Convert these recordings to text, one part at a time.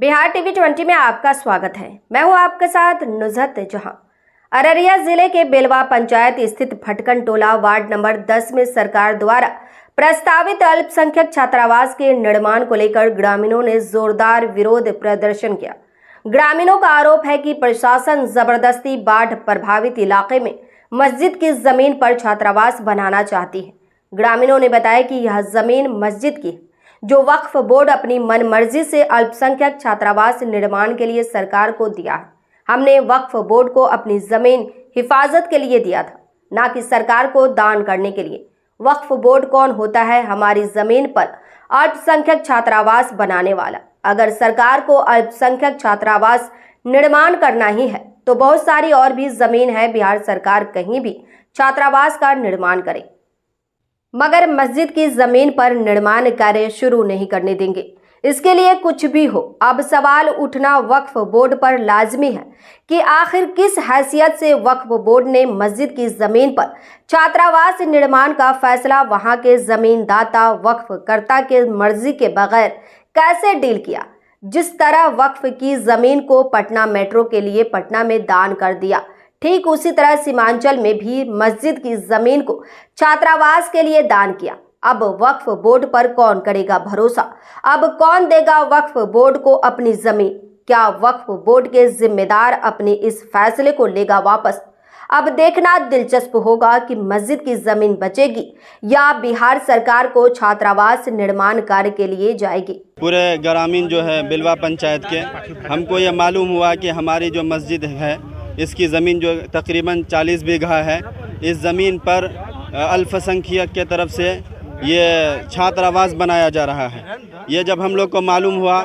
Bihar TV 20 में आपका स्वागत है। मैं हूं आपके साथ नुजहत जहां। अररिया जिले के बेलवा पंचायत स्थित भटकन टोला वार्ड नंबर 10 में सरकार द्वारा प्रस्तावित अल्पसंख्यक छात्रावास के निर्माण को लेकर ग्रामीणों ने जोरदार विरोध प्रदर्शन किया। ग्रामीणों का आरोप है कि प्रशासन जबरदस्ती बाढ़ प्रभावित इलाके में मस्जिद की जमीन पर छात्रावास बनाना चाहती है। ग्रामीणों ने बताया कि यह जमीन मस्जिद की, जो वक्फ बोर्ड अपनी मनमर्जी से अल्पसंख्यक छात्रावास निर्माण के लिए सरकार को दिया है। हमने वक्फ बोर्ड को अपनी जमीन हिफाजत के लिए दिया था, ना कि सरकार को दान करने के लिए। वक्फ बोर्ड कौन होता है हमारी जमीन पर अल्पसंख्यक छात्रावास बनाने वाला? अगर सरकार को अल्पसंख्यक छात्रावास निर्माण करना ही है तो बहुत सारी और भी जमीन है, बिहार सरकार कहीं भी छात्रावास का निर्माण करे, मगर मस्जिद की जमीन पर निर्माण कार्य शुरू नहीं करने देंगे। इसके लिए कुछ भी हो, अब सवाल उठना वक्फ बोर्ड पर लाजमी है कि आखिर किस हैसियत से वक्फ बोर्ड ने मस्जिद की जमीन पर छात्रावास निर्माण का फैसला वहां के जमीनदाता वक्फ कर्ता के मर्जी के बगैर कैसे डील किया। जिस तरह वक्फ की जमीन को पटना मेट्रो के लिए पटना में दान कर दिया, ठीक उसी तरह सीमांचल में भी मस्जिद की जमीन को छात्रावास के लिए दान किया। अब वक्फ बोर्ड पर कौन करेगा भरोसा? अब कौन देगा वक्फ बोर्ड को अपनी जमीन? क्या वक्फ बोर्ड के जिम्मेदार अपने इस फैसले को लेगा वापस? अब देखना दिलचस्प होगा कि मस्जिद की जमीन बचेगी या बिहार सरकार को छात्रावास निर्माण कार्य के लिए जाएगी। पूरे ग्रामीण जो है बेलवा पंचायत के, हमको ये मालूम हुआ कि हमारी जो मस्जिद है इसकी ज़मीन जो तकरीबन 40 बीघा है, इस ज़मीन पर अल्पसंख्यक के तरफ से ये छात्रावास बनाया जा रहा है। ये जब हम लोग को मालूम हुआ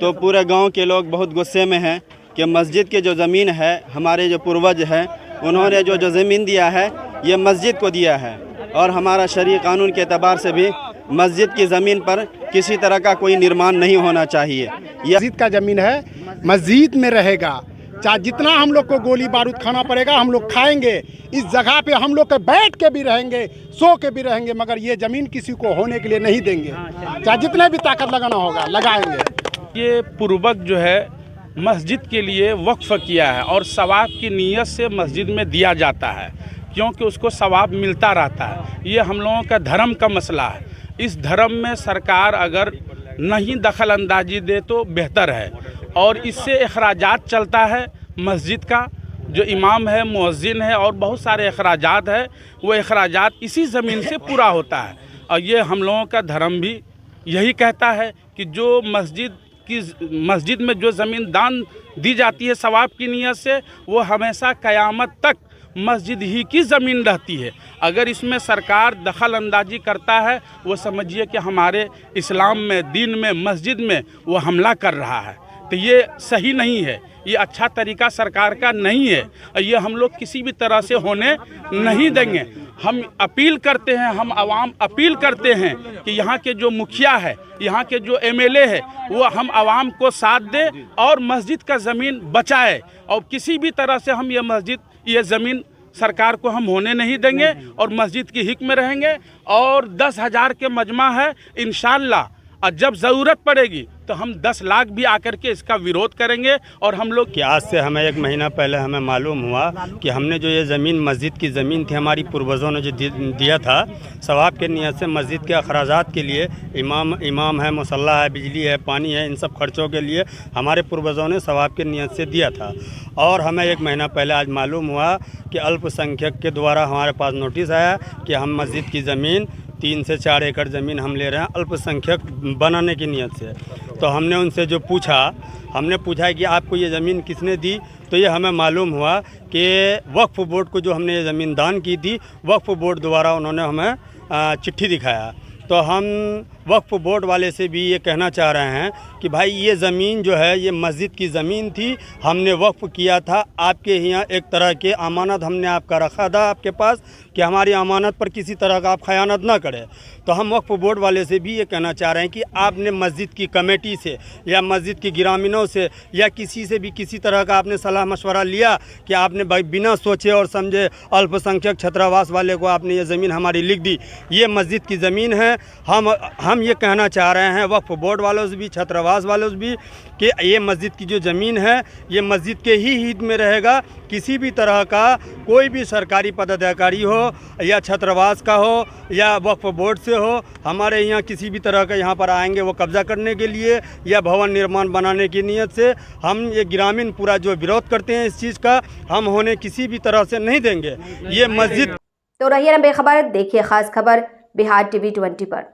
तो पूरे गांव के लोग बहुत गुस्से में हैं कि मस्जिद की जो ज़मीन है, हमारे जो पूर्वज हैं उन्होंने जो ज़मीन दिया है ये मस्जिद को दिया है, और हमारा शरई कानून के एतबार से भी मस्जिद की ज़मीन पर किसी तरह का कोई निर्माण नहीं होना चाहिए। ये मस्जिद का ज़मीन है, मस्जिद में रहेगा। चाहे जितना हम लोग को गोली बारूद खाना पड़ेगा हम लोग खाएंगे, इस जगह पे हम लोग के बैठ के भी रहेंगे, सो के भी रहेंगे, मगर ये ज़मीन किसी को होने के लिए नहीं देंगे। चाहे जितने भी ताकत लगाना होगा लगाएंगे। ये पूर्वज जो है मस्जिद के लिए वक्फ किया है और सवाब की नीयत से मस्जिद में दिया जाता है, क्योंकि उसको सवाब मिलता रहता है। ये हम लोगों का धर्म का मसला है। इस धर्म में सरकार अगर नहीं दखल अंदाजी दे तो बेहतर है, और इससे अखराजात चलता है मस्जिद का। जो इमाम है, मुअज्जिन है और बहुत सारे अखराजात है, वो अखराजात इसी ज़मीन से पूरा होता है। और ये हम लोगों का धर्म भी यही कहता है कि जो मस्जिद में जो ज़मीन दान दी जाती है सवाब की नीयत से, वो हमेशा क़यामत तक मस्जिद ही की ज़मीन रहती है। अगर इसमें सरकार दखल अंदाजी करता है, वो समझिए कि हमारे इस्लाम में, दीन में, मस्जिद में वो हमला कर रहा है। तो ये सही नहीं है, ये अच्छा तरीका सरकार का नहीं है, और ये हम लोग किसी भी तरह से होने नहीं देंगे। हम अपील करते हैं, हम आवाम अपील करते हैं कि यहाँ के जो मुखिया है, यहाँ के जो एमएलए है, वो हम आवाम को साथ दे और मस्जिद का ज़मीन बचाए, और किसी भी तरह से हम ये ज़मीन सरकार को हम होने नहीं देंगे और मस्जिद की हिक में रहेंगे। और 10,000 के मजमा है इंशाअल्लाह, और जब ज़रूरत पड़ेगी तो हम 10 लाख भी आकर के इसका विरोध करेंगे। और हम लोग कि आज से हमें 1 महीना पहले हमें मालूम हुआ कि हमने जो ये ज़मीन मस्जिद की ज़मीन थी, हमारी पूर्वजों ने जो दिया था सवाब के नियत से मस्जिद के अखराजात के लिए, इमाम है, मुसल्ला है, बिजली है, पानी है, इन सब खर्चों के लिए हमारे पूर्वजों ने सवाब के नियत से दिया था। और हमें 1 महीना पहले आज मालूम हुआ कि अल्पसंख्यक के द्वारा हमारे पास नोटिस आया कि हम मस्जिद की ज़मीन 3 से 4 एकड़ ज़मीन हम ले रहे हैं अल्पसंख्यक बनाने की नीयत से। तो हमने उनसे जो हमने पूछा कि आपको ये ज़मीन किसने दी, तो ये हमें मालूम हुआ कि वक्फ बोर्ड को जो हमने ये ज़मीन दान की थी, वक्फ बोर्ड द्वारा उन्होंने हमें चिट्ठी दिखाया। तो हम वक्फ बोर्ड वाले से भी ये कहना चाह रहे हैं कि भाई ये ज़मीन जो है ये मस्जिद की ज़मीन थी, हमने वक्फ किया था, आपके यहाँ एक तरह के अमानत हमने आपका रखा था आपके पास कि हमारी अमानत पर किसी तरह का आप खयानत ना करें। तो हम वक्फ बोर्ड वाले से भी ये कहना चाह रहे हैं कि आपने मस्जिद की कमेटी से या मस्जिद की ग्रामीणों से या किसी से भी किसी तरह का आपने सलाह मशवरा लिया कि आपने बिना सोचे और समझे अल्पसंख्यक छात्रावास वाले को आपने ये ज़मीन हमारी लिख दी। ये मस्जिद की ज़मीन है, हम हम ये कहना चाह रहे हैं वक्फ बोर्ड वालों से भी, छात्रावास वालों से भी, कि ये मस्जिद की जो ज़मीन है ये मस्जिद के ही हित में रहेगा। किसी भी तरह का कोई भी सरकारी पदाधिकारी हो या छात्रावास का हो या वक्फ बोर्ड से हो, हमारे यहाँ किसी भी तरह का यहाँ पर आएंगे वो कब्ज़ा करने के लिए या भवन निर्माण बनाने की नीयत से, हम ये ग्रामीण पूरा जो विरोध करते हैं इस चीज़ का, हम होने किसी भी तरह से नहीं देंगे। ये मस्जिद तो रहिए ना बेखबर, देखिए खास खबर बिहार टीवी 20 पर।